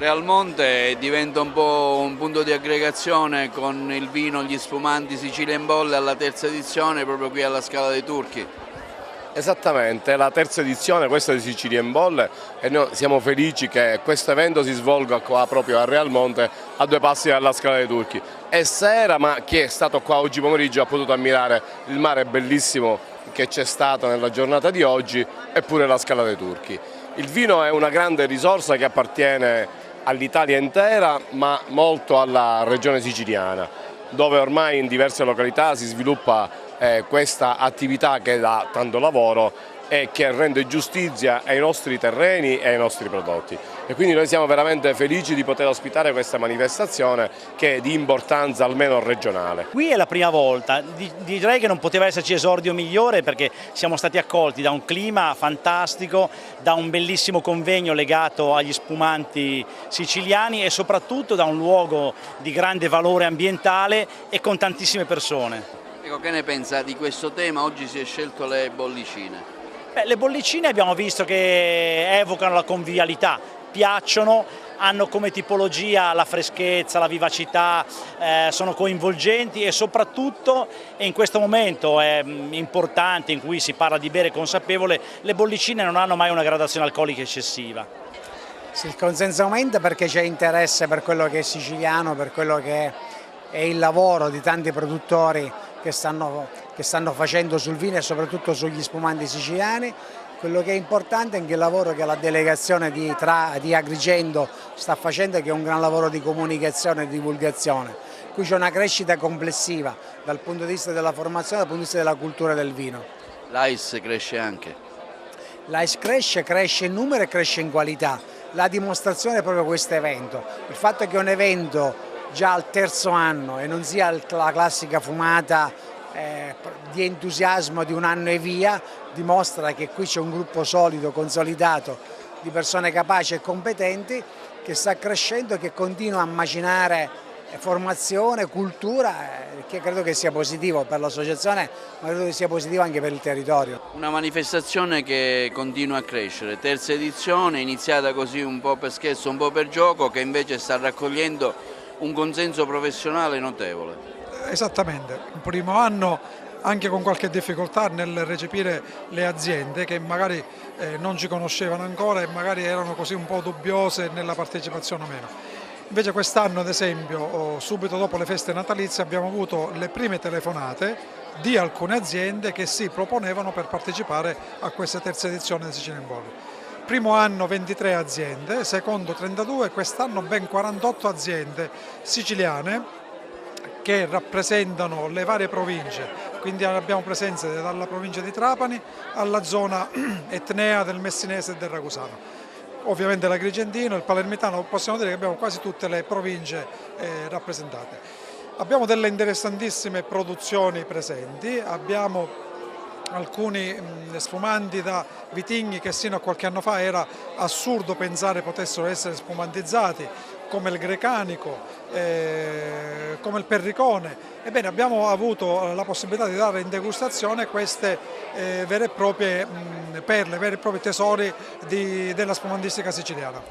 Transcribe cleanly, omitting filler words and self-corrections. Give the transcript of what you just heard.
Realmonte diventa un po' un punto di aggregazione con il vino, gli spumanti Sicilia in bolle alla terza edizione proprio qui alla Scala dei Turchi. Esattamente, è la terza edizione, questa di Sicilia in Bolle, e noi siamo felici che questo evento si svolga qua proprio a Realmonte, a 2 passi dalla Scala dei Turchi. È sera, ma chi è stato qua oggi pomeriggio ha potuto ammirare il mare bellissimo che c'è stato nella giornata di oggi, eppure la Scala dei Turchi. Il vino è una grande risorsa che appartiene all'Italia intera, ma molto alla regione siciliana, dove ormai in diverse località si sviluppa questa attività che dà tanto lavoro e che rende giustizia ai nostri terreni e ai nostri prodotti. E quindi noi siamo veramente felici di poter ospitare questa manifestazione che è di importanza almeno regionale. Qui è la prima volta, direi che non poteva esserci esordio migliore perché siamo stati accolti da un clima fantastico, da un bellissimo convegno legato agli spumanti siciliani e soprattutto da un luogo di grande valore ambientale e con tantissime persone. Ecco, che ne pensa di questo tema? Oggi si è scelto le bollicine. Le bollicine abbiamo visto che evocano la convivialità, piacciono, hanno come tipologia la freschezza, la vivacità, sono coinvolgenti e soprattutto, e in questo momento è importante in cui si parla di bere consapevole, le bollicine non hanno mai una gradazione alcolica eccessiva. Sì, il consenso aumenta perché c'è interesse per quello che è siciliano, per quello che è il lavoro di tanti produttori che stanno facendo sul vino e soprattutto sugli spumanti siciliani. Quello che è importante è anche il lavoro che la delegazione di Agrigento sta facendo, che è un gran lavoro di comunicazione e divulgazione. Qui c'è una crescita complessiva dal punto di vista della formazione, dal punto di vista della cultura del vino. L'AIS cresce anche. L'AIS cresce in numero e cresce in qualità. La dimostrazione è proprio questo evento. Il fatto che un evento già al terzo anno e non sia la classica fumata di entusiasmo di un anno e via, dimostra che qui c'è un gruppo solido, consolidato, di persone capaci e competenti che sta crescendo e che continua a macinare formazione, cultura, che credo che sia positivo per l'associazione, ma credo che sia positivo anche per il territorio. Una manifestazione che continua a crescere, terza edizione, iniziata così un po' per scherzo, un po' per gioco, che invece sta raccogliendo un consenso professionale notevole. Esattamente, un primo anno anche con qualche difficoltà nel recepire le aziende che magari non ci conoscevano ancora e magari erano così un po' dubbiose nella partecipazione o meno. Invece quest'anno, ad esempio, subito dopo le feste natalizie abbiamo avuto le prime telefonate di alcune aziende che si proponevano per partecipare a questa terza edizione di Sicilia in Bolle. Primo anno 23 aziende, secondo 32, quest'anno ben 48 aziende siciliane che rappresentano le varie province, quindi abbiamo presenze dalla provincia di Trapani alla zona etnea del Messinese e del Ragusano. Ovviamente l'Agrigentino, il Palermitano, possiamo dire che abbiamo quasi tutte le province rappresentate. Abbiamo delle interessantissime produzioni presenti, abbiamo alcuni spumanti da vitigni che sino a qualche anno fa era assurdo pensare potessero essere spumantizzati, come il Grecanico, come il Perricone. Ebbene, abbiamo avuto la possibilità di dare in degustazione queste vere e proprie perle, veri e propri tesori della spumantistica siciliana.